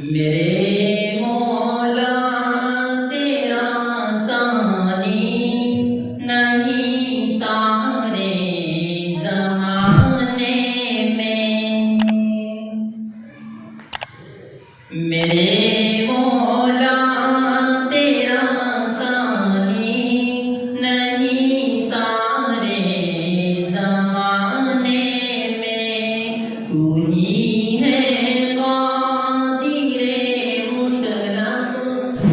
मेरे मौला तेरा सानी नहीं सारे ज़माने में। मेरे मौला तेरा सानी नहीं सारे ज़माने में। तू ही है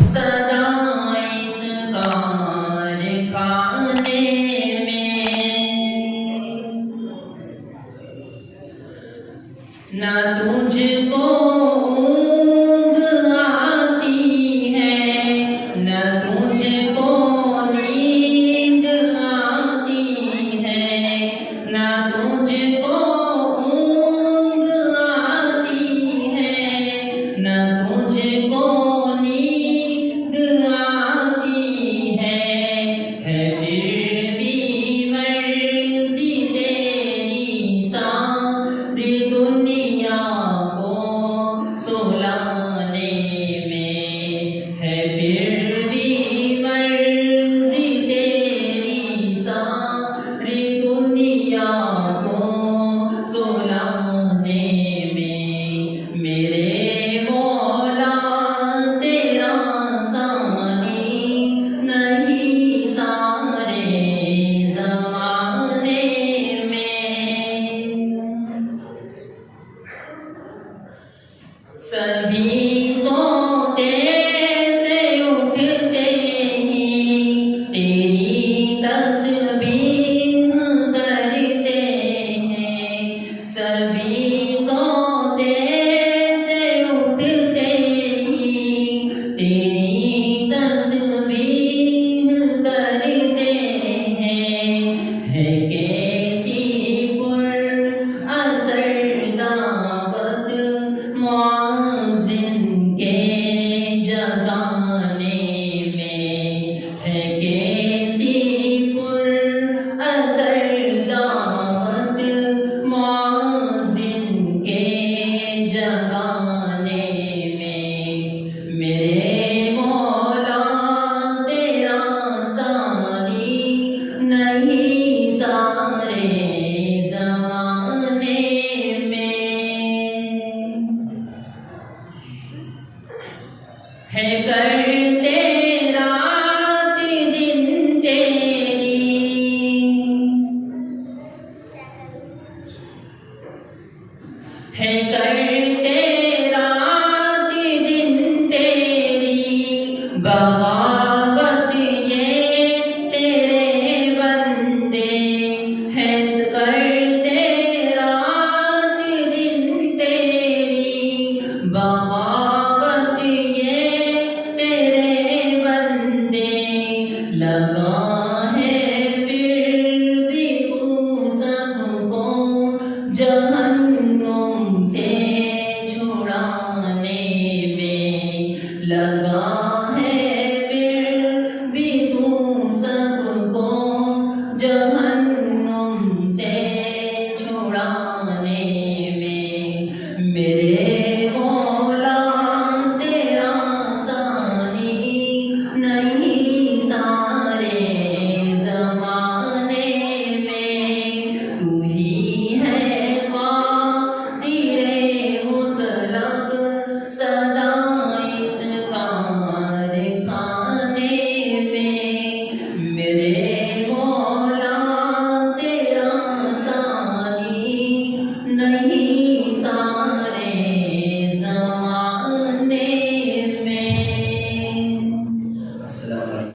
सदा इस कारखाने में। ना तुझको ऊँघ आती है, न तुझको नींद आती है, न तुझको ऊँघ आती है, न तुझको सभी सोते से उठते ही तेरी तस्बीह करते हैं। सभी सोते से उठते ही तेरी तस्बीह करते हैं। है कैसी असर दावत के जगाने में। है कैसी असर दावत मुअज़्ज़िन के जगाने में। मेरे मौला तेरा सानी नहीं सारे ज़माने में। है करते रात दिन तेरी, है करते रात दिन तेरी बगावत ये तेरे बंदे। है करते रात दिन तेरी